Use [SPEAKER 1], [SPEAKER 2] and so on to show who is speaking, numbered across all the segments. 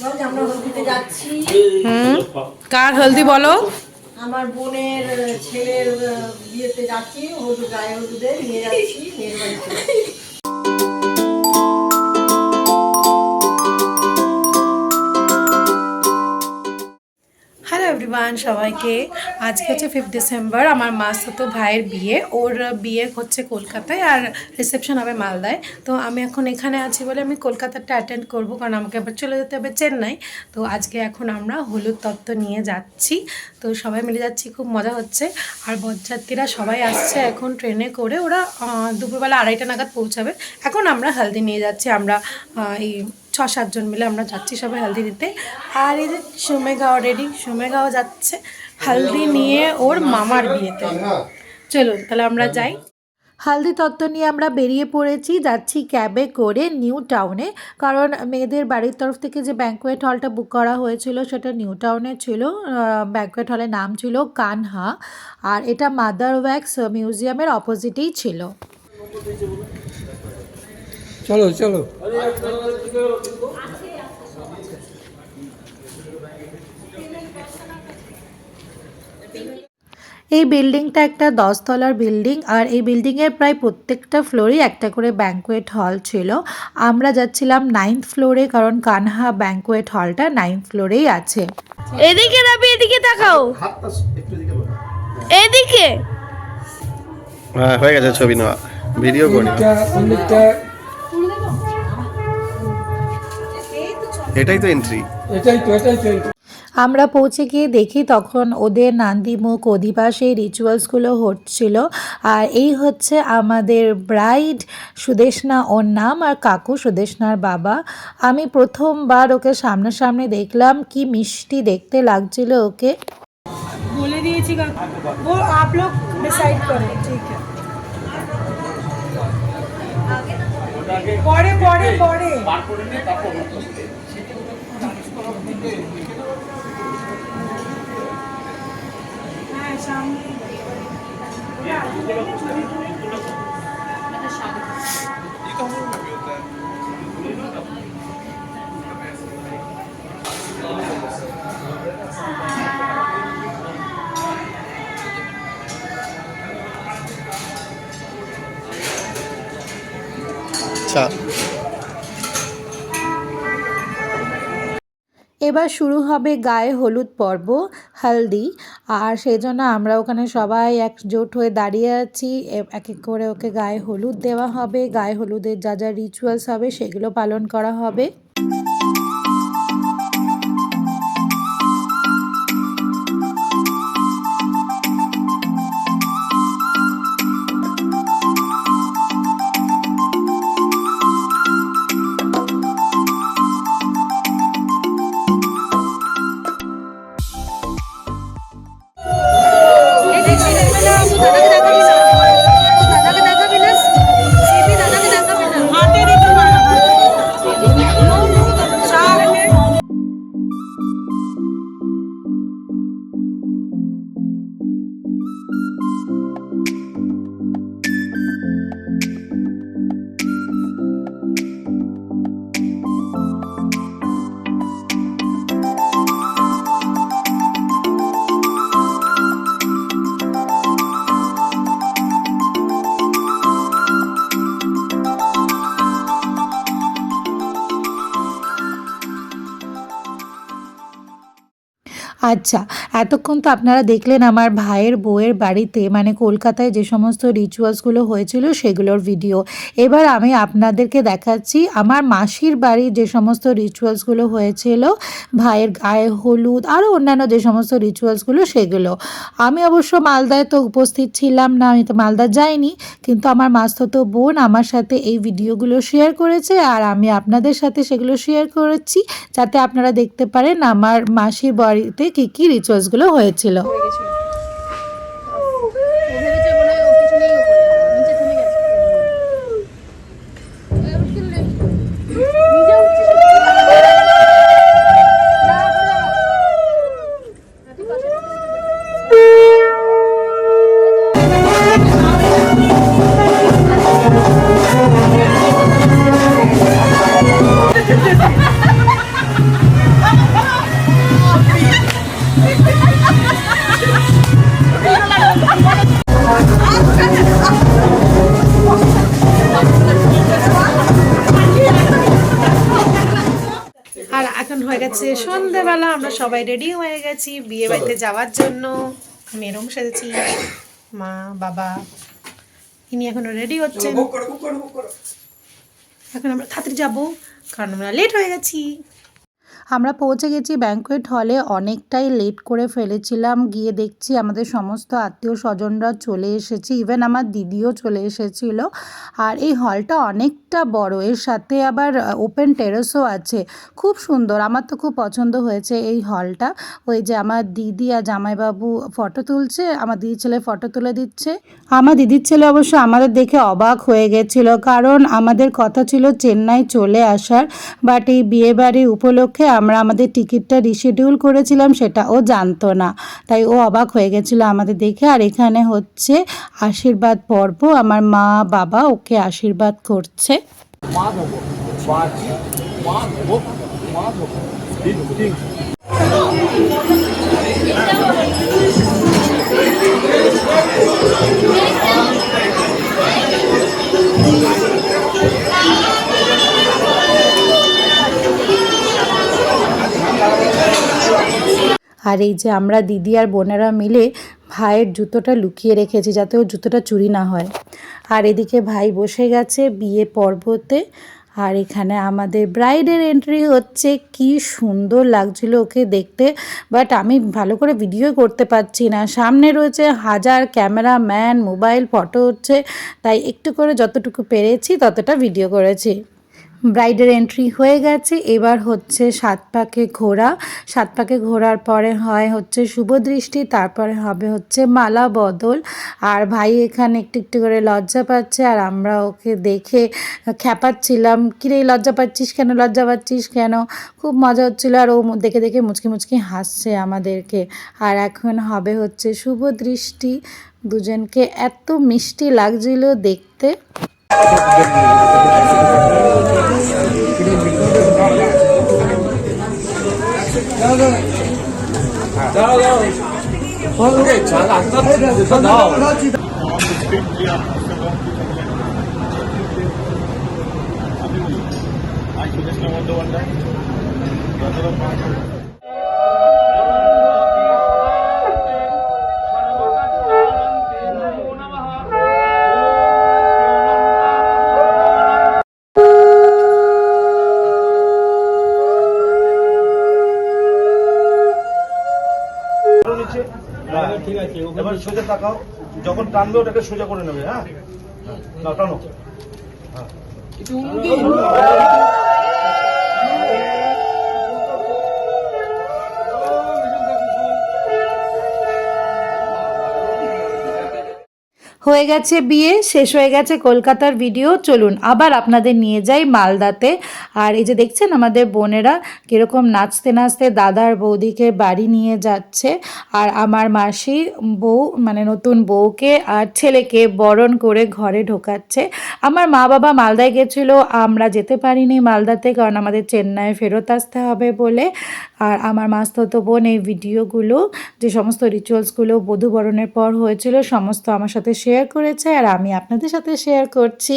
[SPEAKER 1] আমরা হলদিতে যাচ্ছি।
[SPEAKER 2] কার হলদি বলো?
[SPEAKER 1] আমার বোনের ছেলের বিয়েতে যাচ্ছি, হলুদ গায়ে হলুদে নিয়ে যাচ্ছি মেয়ের বাড়িতে।
[SPEAKER 2] হ্যালো এভরিওয়ান, সবাইকে আজকে হচ্ছে 5 ডিসেম্বর। আমার মাসতো ভাইয়ের বিয়ে, ওর বিয়ে হচ্ছে কলকাতায় আর রিসেপশন হবে মালদায়। তো আমি এখন এখানে আছি বলে আমি কলকাতাটা অ্যাটেন্ড করবো, কারণ আমাকে আবার চলে যেতে হবে চেন্নাই। তো আজকে এখন আমরা হলুদ তত্ত্ব নিয়ে যাচ্ছি, তো সবাই মিলে যাচ্ছি, খুব মজা হচ্ছে। আর বরযাত্রীরা সবাই আসছে এখন ট্রেনে করে, ওরা দুপুরবেলা 2:30 নাগাদ পৌঁছাবে। এখন আমরা হলদি নিয়ে যাচ্ছি, আমরা এই 6-7 জন মিলে আমরা যাচ্ছি সবাই হলদি দিতে। আর এই যে সোমেগাঁও রেডি, সোমেগাঁও যাচ্ছে হলদি নিয়ে ওর মামার বিয়েতে। চলুন তাহলে আমরা যাই। হলদি তত্ত্ব নিয়ে আমরা বেরিয়ে পড়েছি, যাচ্ছি ক্যাবে করে নিউ টাউনে, কারণ মেয়েদের বাড়ির তরফ থেকে যে ব্যাঙ্কোয়েট হলটা বুক করা হয়েছিল সেটা নিউ টাউনে ছিল। ব্যাঙ্কোয়েট হলের নাম ছিল কানহা, আর এটা মাদার ওয়্যাক্স মিউজিয়ামের অপোজিটেই ছিল।
[SPEAKER 3] চলো চলো।
[SPEAKER 2] এই বিল্ডিংটা একটা 10 তলার বিল্ডিং, আর এই বিল্ডিংয়ের প্রায় প্রত্যেকটা ফ্লোরেই একটা করে ব্যাঙ্কোয়েট হল ছিল। আমরা যাচ্ছিলাম 9th ফ্লোরে, কারণ কানহা ব্যাঙ্কোয়েট হলটা 9th ফ্লোরেই আছে।
[SPEAKER 4] এদিকে যাবি, এদিকে তাকাও, এদিকে।
[SPEAKER 5] হ্যাঁ হয়ে গেছে, ছবি নেওয়া, ভিডিও করি। এটাই তো এন্ট্রি,
[SPEAKER 3] এটাই তো।
[SPEAKER 2] আমরা পৌঁছে গিয়ে দেখি তখন ওদের নান্দিমুখ অধিবাসে রিচুয়ালসগুলো হচ্ছিল। আর এই হচ্ছে আমাদের ব্রাইড সুদেষ্ণা, ওর নাম, আর কাকু সুদেষ্ণার বাবা। আমি প্রথমবার ওকে সামনাসামনি দেখলাম, কি মিষ্টি দেখতে লাগছিল ওকে। বলে দিয়েছি वो आप लोग डिसाइड करें, ठीक है। পরে পরে পরে
[SPEAKER 5] আচ্ছা।
[SPEAKER 2] এবার শুরু হবে গায়ে হলুদ পর্ব, হলদি। আর সেই জন্য আমরা ওখানে সবাই একজোট হয়ে দাঁড়িয়ে আছি, এক এক করে ওকে গায়ে হলুদ দেওয়া হবে। গায়ে হলুদের যা যা রিচুয়ালস হবে সেগুলো পালন করা হবে। আচ্ছা, এতক্ষণ তো আপনারা দেখলেন আমার ভাইয়ের বউয়ের বাড়িতে, মানে কলকাতায় যে সমস্ত রিচুয়ালসগুলো হয়েছিল সেগুলোর ভিডিও। এবার আমি আপনাদেরকে দেখাচ্ছি আমার মাসির বাড়ির যে সমস্ত রিচুয়ালসগুলো হয়েছিল, ভাইয়ের গায়ে হলুদ আরও অন্যান্য যে সমস্ত রিচুয়ালসগুলো সেগুলো। আমি অবশ্য মালদায় তো উপস্থিত ছিলাম না, আমি তো মালদা যাইনি, কিন্তু আমার মাসতো বোন আমার সাথে এই ভিডিওগুলো শেয়ার করেছে, আর আমি আপনাদের সাথে সেগুলো শেয়ার করেছি, যাতে আপনারা দেখতে পারেন আমার মাসির বাড়িতে কি কি রিচুয়ালসগুলো হয়েছিল। আর এখন হয়ে গেছে সন্ধ্যেবেলা, আমরা সবাই রেডি হয়ে গেছি বিয়ে বাড়িতে যাওয়ার জন্য। আমি এরকম সেজেছি, মা বাবা ইনি এখনো রেডি হচ্ছেন। এখন আমরা তাড়াতাড়ি যাবো কারণ আমরা লেট হয়ে গেছি। আমরা পৌঁছে গেছি ব্যাঙ্কোয়েট হলে, অনেকটাই লেট করে ফেলেছিলাম। গিয়ে দেখছি আমাদের সমস্ত আত্মীয় স্বজনরা চলে এসেছে, ইভেন আমার দিদিও চলে এসেছিল। আর এই হলটা অনেকটা বড়, এর সাথে আবার ওপেন টেরেসও আছে, খুব সুন্দর। আমার তো খুব পছন্দ হয়েছে এই হলটা। ওই যে আমার দিদি আর জামাইবাবু ফটো তুলছে, আমার দিদির ছেলে ফটো তুলে দিচ্ছে। আমার দিদির ছেলে অবশ্য আমাদের দেখে অবাক হয়ে গেছিল, কারণ আমাদের কথা ছিল চেন্নাই চলে আসার, বাট এই বিয়েবাড়ি উপলক্ষে আমরা আমাদের টিকিটটা রিশিডিউল করেছিলাম, সেটা ও জানতো না, তাই ও অবাক হয়ে গেছিলো আমাদের দেখে। আর এখানে হচ্ছে আশীর্বাদ পর্ব, আমার মা বাবা ওকে আশীর্বাদ করছে। আর এই যে আমরা দিদি আর বোনেরা মিলে ভাইয়ের জুতোটা লুকিয়ে রেখেছি যাতে ওর জুতোটা চুরি না হয়। আর এদিকে ভাই বসে গেছে বিয়ে পর্বতে। আর এখানে আমাদের ব্রাইডের এন্ট্রি হচ্ছে, কি সুন্দর লাগছিল ওকে দেখতে, বাট আমি ভালো করে ভিডিও করতে পারছি না, সামনে রয়েছে হাজার ক্যামেরাম্যান, মোবাইল ফটো হচ্ছে, তাই একটু করে যতটুকু পেরেছি ততটা ভিডিও করেছি। ব্রাইডের এন্ট্রি হয়ে গেছে, এবার হচ্ছে 7 পাকে ঘোরা। 7 পাকে ঘোরার পরে হচ্ছে শুভ দৃষ্টি, তারপরে হবে হচ্ছে মালা বদল। আর ভাই এখানে একটু একটু করে লজ্জা পাচ্ছে, আর আমরা ওকে দেখে খ্যাপাচ্ছিলাম, কিরে লজ্জা পাচ্ছিস কেন, লজ্জা পাচ্ছিস কেন। খুব মজা হচ্ছিলো, আর ও দেখে দেখে মুচকি মুচকি হাসছে আমাদেরকে। আর এখন হবে হচ্ছে শুভ দৃষ্টি। দুজনকে এত মিষ্টি লাগছিল দেখতে।
[SPEAKER 6] ঠিক আছে, এবার সোজা তাকাও, যখন টানবে ওটাকে সোজা করে নেবে। হ্যাঁ, না টানো।
[SPEAKER 2] হয়ে গেছে বিয়ে, শেষ হয়ে গেছে কলকাতার ভিডিও। চলুন আবার আপনাদের নিয়ে যাই মালদাতে। আর এই যে দেখছেন আমাদের বোনেরা কীরকম নাচতে নাচতে দাদার বৌদিকে বাড়ি নিয়ে যাচ্ছে। আর আমার মাসি বউ মানে নতুন বউকে আর ছেলেকে বরণ করে ঘরে ঢোকাচ্ছে। আমার মা বাবা মালদায় গেছিলো, আমরা যেতে পারিনি মালদাতে, কারণ আমাদের চেন্নাই ফেরত আসতে হবে বলে। আর আমার মাস্তুতো বোন এই ভিডিওগুলো, যে সমস্ত রিচুয়ালসগুলো বধূ বরণের পর হয়েছিল, সমস্ত আমার সাথে শেয়ার করেছে, আর আমি আপনাদের সাথে শেয়ার করছি।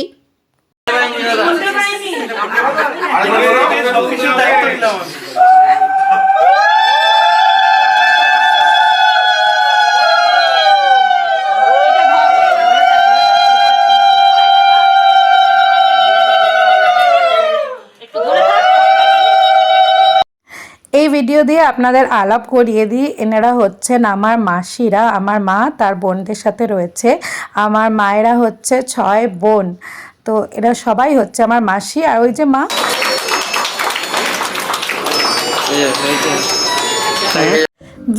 [SPEAKER 2] এই ভিডিও দিয়ে আপনাদের আলাপ করিয়ে দিই, এনারা হচ্ছেন আমার মাসিরা, আমার মা তার বোনদের সাথে রয়েছে। আমার মায়েরা হচ্ছে 6 বোন, তো এরা সবাই হচ্ছে আমার মাসি। আর ওই যে মা,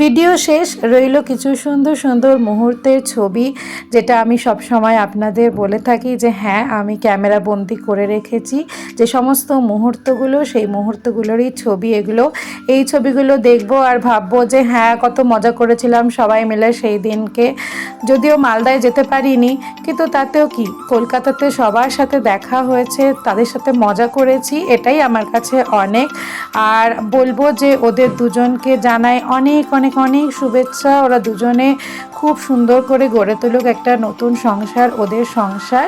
[SPEAKER 2] ভিডিও শেষ, রইল কিছু সুন্দর সুন্দর মুহূর্তের ছবি, যেটা আমি সব সময় আপনাদের বলে থাকি যে হ্যাঁ আমি ক্যামেরা বন্দি করে রেখেছি যে সমস্ত মুহূর্তগুলো, সেই মুহূর্তগুলোরই ছবি এগুলো। এই ছবিগুলো দেখবো আর ভাববো যে হ্যাঁ কত মজা করেছিলাম সবাই মিলে সেই দিনকে। যদিও মালদায় যেতে পারিনি, কিন্তু তাতেও কি, কলকাতাতে সবার সাথে দেখা হয়েছে, তাদের সাথে মজা করেছি, এটাই আমার কাছে অনেক। আর বলবো যে ওদের দুজনকে জানাই অনেক অনেক অনেক শুভেচ্ছা। ওরা দুজনে খুব সুন্দর করে গড়ে তুলুক একটা নতুন সংসার, ওদের সংসার।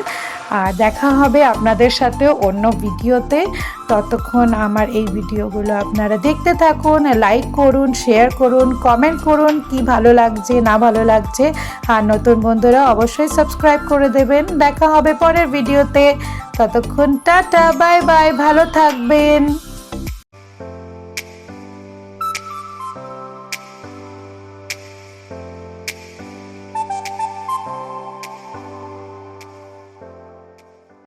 [SPEAKER 2] আর দেখা হবে আপনাদের সাথে অন্য ভিডিওতে। ততক্ষণ আমার এই ভিডিওগুলো আপনারা দেখতে থাকুন, লাইক করুন, শেয়ার করুন, কমেন্ট করুন কি ভালো লাগছে না ভালো লাগছে। আর নতুন বন্ধুরা অবশ্যই সাবস্ক্রাইব করে দেবেন। দেখা হবে পরের ভিডিওতে। ততক্ষণ টাটা, বাই বাই, ভালো থাকবেন।